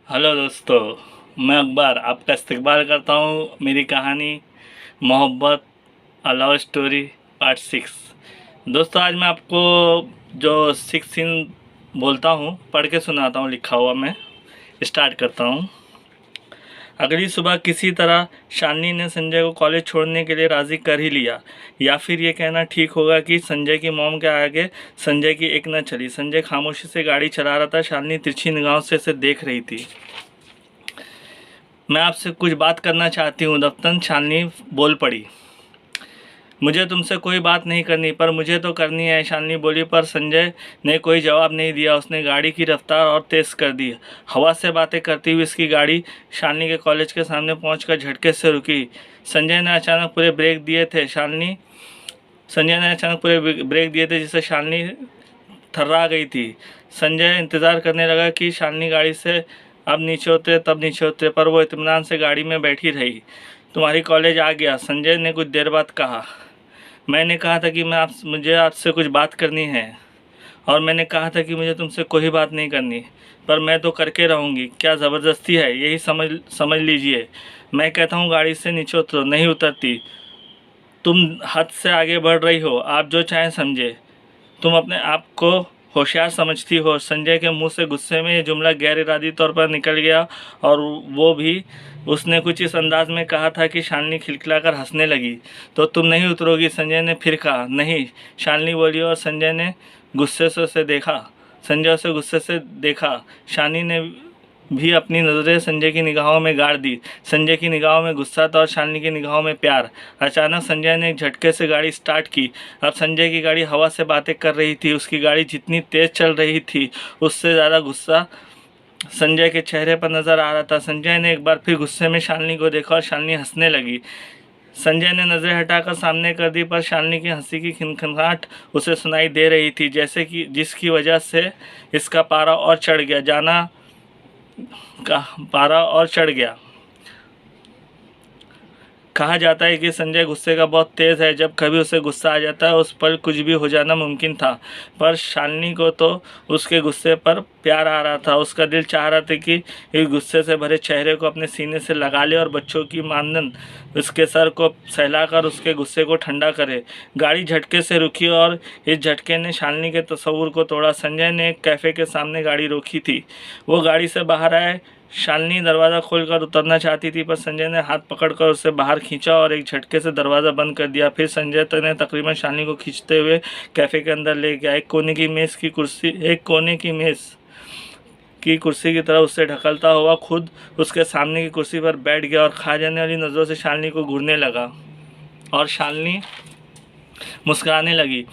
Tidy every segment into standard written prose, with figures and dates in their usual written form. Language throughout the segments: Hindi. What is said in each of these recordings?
हेलो दोस्तों, मैं अकबर आपका इस्तकबाल करता हूँ। मेरी कहानी मोहब्बत अ लव स्टोरी पार्ट 6। दोस्तों, आज मैं आपको जो 6 सीन बोलता हूँ पढ़ के सुनाता हूँ, लिखा हुआ मैं स्टार्ट करता हूँ। अगली सुबह किसी तरह शालिनी ने संजय को कॉलेज छोड़ने के लिए राज़ी कर ही लिया, या फिर ये कहना ठीक होगा कि संजय की मॉम के आगे संजय की एक न चली। संजय खामोशी से गाड़ी चला रहा था। शालिनी तिरछी निगाहों से उसे देख रही थी। मैं आपसे कुछ बात करना चाहती हूँ दफ्तन, शालिनी बोल पड़ी। मुझे तुमसे कोई बात नहीं करनी, पर मुझे तो करनी है, शालिनी बोली। पर संजय ने कोई जवाब नहीं दिया। उसने गाड़ी की रफ्तार और तेज़ कर दी। हवा से बातें करती हुई उसकी गाड़ी शालिनी के कॉलेज के सामने पहुंचकर झटके से रुकी। संजय ने अचानक पूरे ब्रेक दिए थे जिससे शालिनी थर्रा गई थी। संजय इंतज़ार करने लगा कि शालिनी गाड़ी से अब नीचे उतरे, तब नीचे उतरे, पर वो इत्मीनान से गाड़ी में बैठी रही। तुम्हारी कॉलेज आ गया, संजय ने कुछ देर बाद कहा। मैंने कहा था कि मुझे आपसे कुछ बात करनी है, और मैंने कहा था कि मुझे तुमसे कोई बात नहीं करनी, पर मैं तो करके रहूँगी। क्या ज़बरदस्ती है? यही समझ लीजिए। मैं कहता हूँ गाड़ी से नीचे उतरो, नहीं उतरती। तुम हद से आगे बढ़ रही हो। आप जो चाहें समझे। तुम अपने आप को होशियार समझती हो। संजय के मुंह से गुस्से में ये जुमला गैर इरादी तौर पर निकल गया, और वो भी उसने कुछ इस अंदाज में कहा था कि शालिनी खिलखिलाकर हंसने लगी। तो तुम नहीं उतरोगी? संजय ने फिर कहा। नहीं, शालिनी बोली, और संजय ने उसे गुस्से से देखा। शालिनी ने भी अपनी नज़रें संजय की निगाहों में गाड़ दी। संजय की निगाहों में गुस्सा था और शालिनी की निगाहों में प्यार। अचानक संजय ने एक झटके से गाड़ी स्टार्ट की। अब संजय की गाड़ी हवा से बातें कर रही थी। उसकी गाड़ी जितनी तेज़ चल रही थी, उससे ज़्यादा गुस्सा संजय के चेहरे पर नज़र आ रहा था। संजय ने एक बार फिर गुस्से में शालिनी को देखा और शालिनी हंसने लगी। संजय ने नज़रें हटाकर सामने कर दी, पर शालिनी की हंसी की खिनखिनाहट उसे सुनाई दे रही थी, जैसे कि जिसकी वजह से इसका पारा और चढ़ गया। कहा जाता है कि संजय गुस्से का बहुत तेज़ है। जब कभी उसे गुस्सा आ जाता है, उस पर कुछ भी हो जाना मुमकिन था। पर शालिनी को तो उसके गुस्से पर प्यार आ रहा था। उसका दिल चाह रहा था कि इस गुस्से से भरे चेहरे को अपने सीने से लगा ले और बच्चों की मानन उसके सर को सहलाकर उसके गुस्से को ठंडा करे। गाड़ी झटके से रुकी, और इस झटके ने शालिनी के तस्वुर को तोड़ा। संजय ने एक कैफ़े के सामने गाड़ी रोकी थी। वो गाड़ी से बाहर आए। शालिनी दरवाज़ा खोलकर उतरना चाहती थी, पर संजय ने हाथ पकड़कर उसे बाहर खींचा और एक झटके से दरवाज़ा बंद कर दिया। फिर संजय ने तकरीबन शालिनी को खींचते हुए कैफ़े के अंदर ले गया। एक कोने की कुर्सी की तरफ उससे ढकलता हुआ खुद उसके सामने की कुर्सी पर बैठ गया और खा जाने वाली नज़रों से शालिनी को घूरने लगा, और शालिनी मुस्कुराने लगी।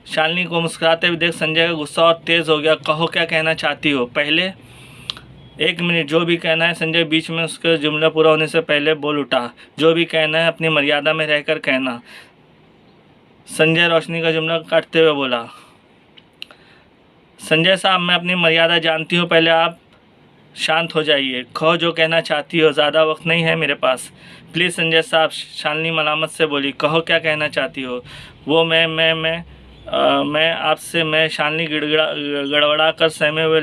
शालिनी को मुस्कुराते हुए देख संजय का गुस्सा और तेज़ हो गया। कहो, क्या कहना चाहती हो? पहले एक मिनट, जो भी कहना है। संजय बीच में उसका जुमला पूरा होने से पहले बोल उठा। जो भी कहना है अपनी मर्यादा में रहकर कहना। संजय रोशनी का जुमला काटते हुए बोला। संजय साहब, मैं अपनी मर्यादा जानती हूँ, पहले आप शांत हो जाइए। कहो जो कहना चाहती हो, ज़्यादा वक्त नहीं है मेरे पास। प्लीज़ संजय साहब, शालिनी मलामत से बोली। कहो क्या कहना चाहती हो? वो मैं आपसे मैं शालिनी गड़बड़ा कर सहमे हुए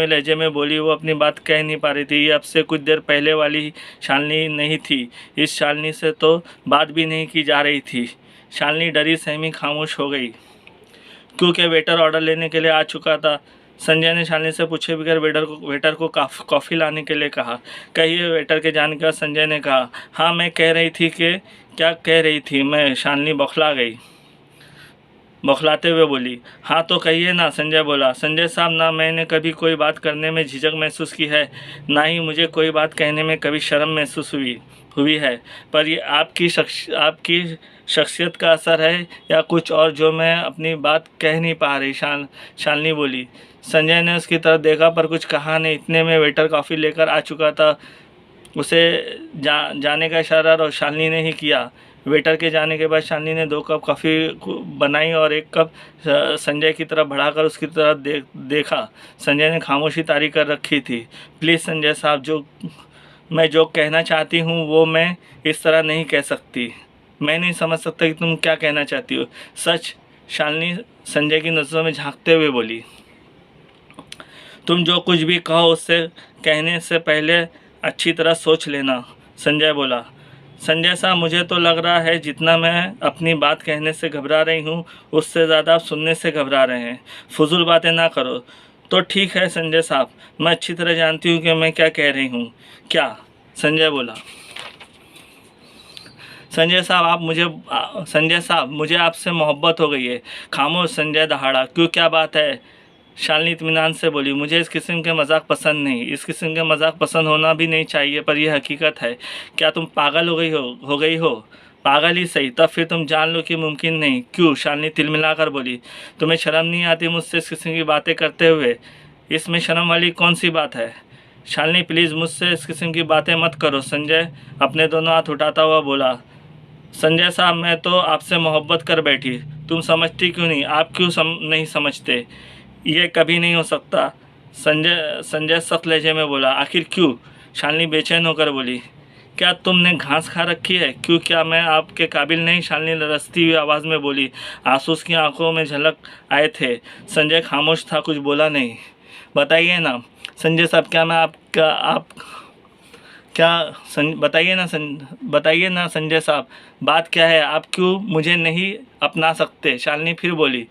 लहजे में बोली। वो अपनी बात कह नहीं पा रही थी। ये अब से कुछ देर पहले वाली शालिनी नहीं थी। इस शालिनी से तो बात भी नहीं की जा रही थी। शालिनी डरी सहमी खामोश हो गई, क्योंकि वेटर ऑर्डर लेने के लिए आ चुका था। संजय ने शालिनी से पूछे बगैर वेटर को कॉफ़ी लाने के लिए कहा। कहिए, वेटर के जाने के बाद संजय ने कहा। हाँ, मैं कह रही थी कि क्या कह रही थी मैं? शालिनी बौखलाते हुए बोली। हाँ तो कहिए ना, संजय बोला। संजय साहब, ना मैंने कभी कोई बात करने में झिझक महसूस की है, ना ही मुझे कोई बात कहने में कभी शर्म महसूस हुई है। पर ये आपकी शख्सियत का असर है या कुछ और, जो मैं अपनी बात कह नहीं पा रही? शालिनी बोली। संजय ने उसकी तरफ देखा, पर कुछ कहा नहीं। इतने में वेटर कॉफ़ी लेकर आ चुका था। उसे जाने का इशारा और शालिनी ने ही किया। वेटर के जाने के बाद शालिनी ने 2 कप कॉफ़ी बनाई और 1 कप संजय की तरफ बढ़ाकर उसकी तरफ देखा। संजय ने खामोशी तारी कर रखी थी। प्लीज़ संजय साहब, मैं जो कहना चाहती हूँ वो मैं इस तरह नहीं कह सकती। मैं नहीं समझ सकता कि तुम क्या कहना चाहती हो। सच, शालिनी संजय की नज़रों में झांकते हुए बोली। तुम जो कुछ भी कहो उससे कहने से पहले अच्छी तरह सोच लेना, संजय बोला। संजय साहब, मुझे तो लग रहा है जितना मैं अपनी बात कहने से घबरा रही हूँ उससे ज़्यादा आप सुनने से घबरा रहे हैं। फजूल बातें ना करो। तो ठीक है संजय साहब, मैं अच्छी तरह जानती हूँ कि मैं क्या कह रही हूँ। क्या? संजय बोला। संजय साहब मुझे आपसे मोहब्बत हो गई है। खामोश, संजय दहाड़ा। क्यों, क्या बात है? शालिनी इत्मीनान से बोली। मुझे इस किस्म के मजाक पसंद नहीं। इस किस्म के मजाक पसंद होना भी नहीं चाहिए, पर यह हकीकत है। क्या तुम पागल हो गई हो? पागल ही सही, तब फिर तुम जान लो कि मुमकिन नहीं। क्यों? शालिनी तिलमिला कर बोली। तुम्हें शर्म नहीं आती मुझसे इस किस्म की बातें करते हुए? इसमें शर्म वाली कौन सी बात है? शालिनी प्लीज़ मुझसे इस किस्म की बातें मत करो, संजय अपने दोनों हाथ उठाता हुआ बोला। संजय साहब, मैं तो आपसे मोहब्बत कर बैठी, तुम समझती क्यों नहीं? आप क्यों नहीं समझते? ये कभी नहीं हो सकता, संजय सख्त लहजे में बोला। आखिर क्यों? शालिनी बेचैन होकर बोली। क्या तुमने घास खा रखी है? क्यों, क्या मैं आपके काबिल नहीं? शालिनी लरसती हुई आवाज़ में बोली। आंसू उसकी आंखों में झलक आए थे। संजय खामोश था, कुछ बोला नहीं। बताइए ना संजय साहब, क्या मैं आपका आप क्या बताइए ना संजय साहब, बात क्या है? आप क्यों मुझे नहीं अपना सकते? शालिनी फिर बोली।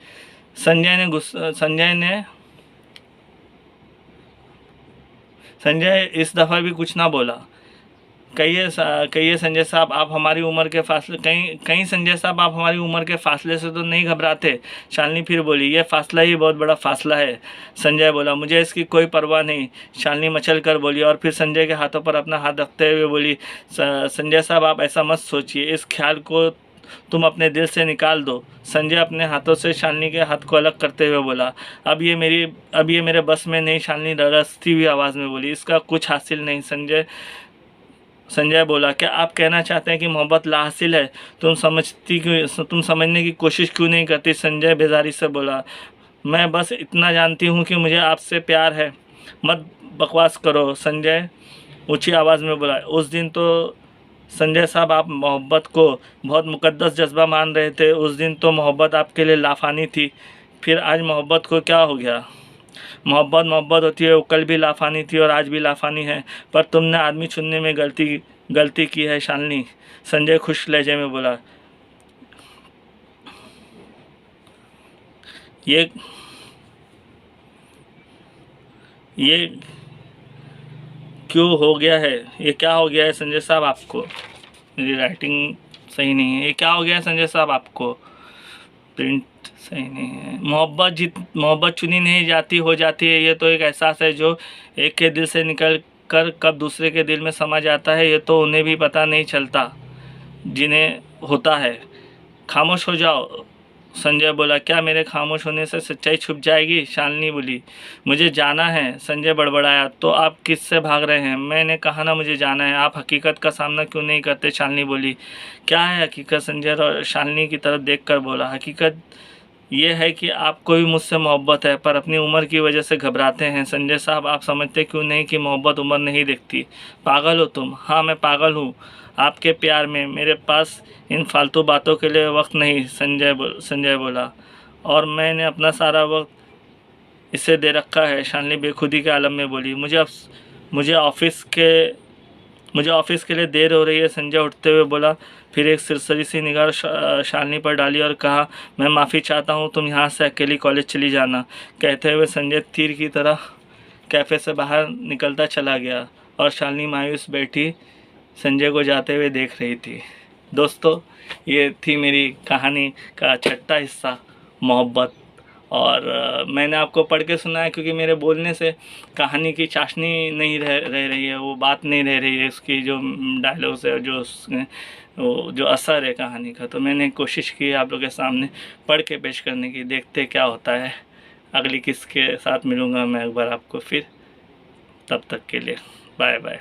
संजय इस दफ़ा भी कुछ ना बोला। कहिए संजय साहब, आप हमारी उम्र के फासले कहीं संजय साहब, आप हमारी उम्र के फासले से तो नहीं घबराते? शालिनी फिर बोली। यह फासला ही बहुत बड़ा फासला है, संजय बोला। मुझे इसकी कोई परवाह नहीं, शालिनी मचल कर बोली और फिर संजय के हाथों पर अपना हाथ रखते हुए बोली। संजय साहब, आप ऐसा मत सोचिए, इस ख्याल को तुम अपने दिल से निकाल दो। संजय अपने हाथों से शालिनी के हाथ को अलग करते हुए बोला। अब ये मेरे बस में नहीं, शालिनी रड़सती हुई आवाज़ में बोली। इसका कुछ हासिल नहीं, संजय बोला। क्या आप कहना चाहते हैं कि मोहब्बत लाहासिल है? तुम समझने की कोशिश क्यों नहीं करती? संजय बेजारी से बोला। मैं बस इतना जानती हूँ कि मुझे आपसे प्यार है। मत बकवास करो, संजय ऊंची आवाज़ में बोला। उस दिन तो संजय साहब आप मोहब्बत को बहुत मुकद्दस जज्बा मान रहे थे। उस दिन तो मोहब्बत आपके लिए लाफानी थी, फिर आज मोहब्बत को क्या हो गया? मोहब्बत होती है, वो कल भी लाफानी थी और आज भी लाफानी है। पर तुमने आदमी चुनने में गलती की है शालिनी, संजय खुश लहजे में बोला। ये क्यों हो गया है? ये क्या हो गया है संजय साहब आपको? मेरी राइटिंग सही नहीं है। ये क्या हो गया है संजय साहब आपको? प्रिंट सही नहीं है। मोहब्बत चुनी नहीं जाती, हो जाती है। ये तो एक एहसास है जो एक के दिल से निकल कर कब दूसरे के दिल में समा जाता है, ये तो उन्हें भी पता नहीं चलता जिन्हें होता है। खामोश हो जाओ, संजय बोला। क्या मेरे खामोश होने से सच्चाई छुप जाएगी? शालिनी बोली। मुझे जाना है, संजय बड़बड़ाया। तो आप किससे भाग रहे हैं? मैंने कहा ना मुझे जाना है। आप हकीकत का सामना क्यों नहीं करते? शालिनी बोली। क्या है हकीकत? संजय शालिनी की तरफ देखकर बोला। हकीकत ये है कि आपको भी मुझसे मोहब्बत है, पर अपनी उम्र की वजह से घबराते हैं। संजय साहब, आप समझते क्यों नहीं कि मोहब्बत उम्र नहीं देखती? पागल हो तुम? हाँ, मैं पागल हूँ आपके प्यार में। मेरे पास इन फालतू बातों के लिए वक्त नहीं, संजय बोला। और मैंने अपना सारा वक्त इसे दे रखा है, शालिनी बेखुदी के आलम में बोली। मुझे ऑफिस के लिए देर हो रही है, संजय उठते हुए बोला। फिर एक सिरसरी सी निगाह शालिनी पर डाली और कहा, मैं माफ़ी चाहता हूँ, तुम यहाँ से अकेली कॉलेज चली जाना। कहते हुए संजय तीर की तरह कैफ़े से बाहर निकलता चला गया और शालिनी मायूस बैठी संजय को जाते हुए देख रही थी। दोस्तों, ये थी मेरी कहानी का छठा हिस्सा, मोहब्बत। और मैंने आपको पढ़ के सुनाया क्योंकि मेरे बोलने से कहानी की चाशनी नहीं रह रही है, वो बात नहीं रह रही है, उसकी जो डायलॉग्स है, जो असर है कहानी का। तो मैंने कोशिश की आप लोगों के सामने पढ़ के पेश करने की। देखते क्या होता है। अगली किस्त के साथ मिलूँगा मैं एक बार आपको फिर। तब तक के लिए बाय बाय।